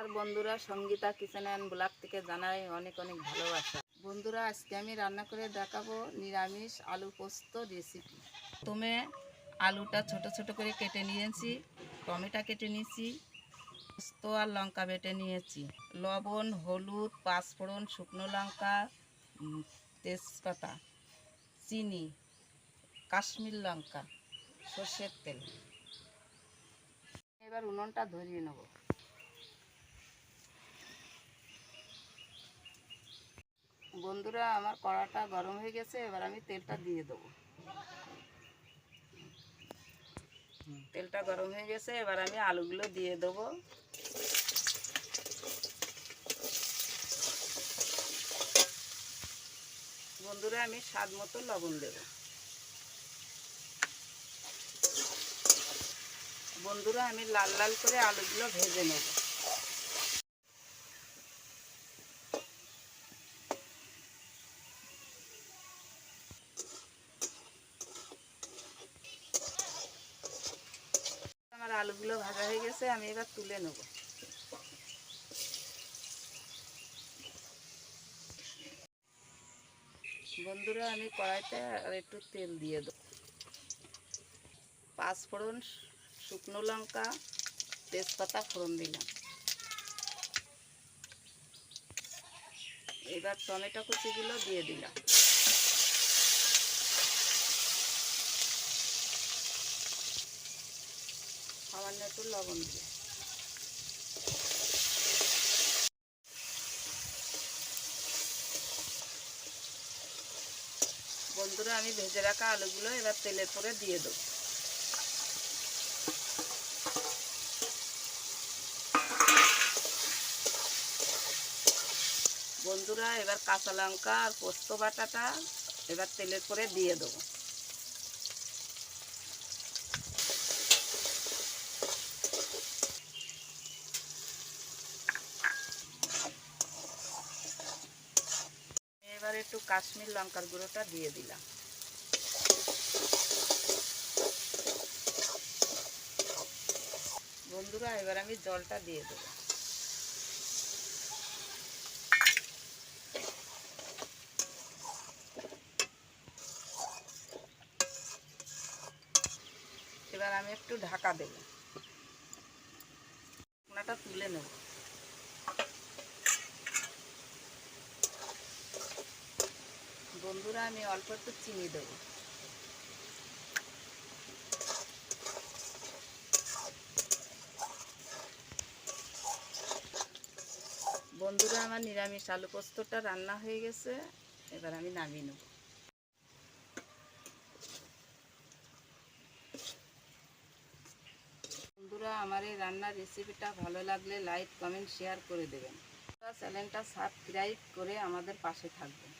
নমস্কার বন্ধুরা, Sangeeta kitchen and blog থেকে জানাই অনেক অনেক ভালোবাসা। বন্ধুরা, আজকে আমি রান্না করে দেখাবো নিরামিষ আলু পোস্ত রেসিপি। প্রথমে আলুটা ছোট ছোট করে কেটে নিয়েছি, টমেটো কেটে নিয়েছি, পোস্ত আর লঙ্কা বেটে নিয়েছি, লবণ, হলুদ, পাঁচফোড়ন, শুকনো লঙ্কা, তেজপাতা, চিনি, কাশ্মীর লঙ্কা, সর্ষের তেল। এবার উনুনটা ধরিয়ে নেব। বন্ধুরা, আমার কড়াটা গরম হয়ে গেছে, এবার আমি তেলটা দিয়ে দেবো। তেলটা গরম হয়ে গেছে, এবার আমি আলুগুলো দিয়ে দেবো। বন্ধুরা, আমি স্বাদ মতো লবণ দেব। বন্ধুরা, আমি লাল লাল করে আলুগুলো ভেজে নেব। আমার আলুগুলো ভাজা হয়ে গেছে, আমি এবার তুলে নেব। বন্ধুরা, আমি কড়াইতে আর একটু তেল দিয়ে দেব। পাঁচফোড়ন, শুকনো লঙ্কা, তেজপাতা ফোড়ন দিলাম। এবার টমেটো কুচিগুলো দিয়ে দিলাম। সামান্য একটু লবণ দিয়ে। বন্ধুরা, আমি ভেজে রাখা আলুগুলো এবার তেলের পরে দিয়ে দেব। বন্ধুরা, এবার কাঁচা লঙ্কা আর পোস্ত বাটাটা এবার তেলের পরে দিয়ে দেবো। এবার একটু কাশ্মীর লঙ্কার গুঁড়োটা দিয়ে দিলাম। বন্ধুরা, এবার আমি জলটা দিয়ে দেবো। এবার আমি একটু ঢাকা দেব। ঢাকনাটা তুলে নেব। বন্ধুরা, আমি অল্প একটু চিনি দেব। বন্ধুরা, আমার নিরামিষ আলু পোস্তটা রান্না হয়ে গেছে, এবার আমি নামিয়ে নেব। বন্ধুরা, আমার এই রান্নার রেসিপিটা ভালো লাগলে লাইক, কমেন্ট, শেয়ার করে দেবেন। চ্যানেলটা সাবস্ক্রাইব করে আমাদের পাশে থাকবেন।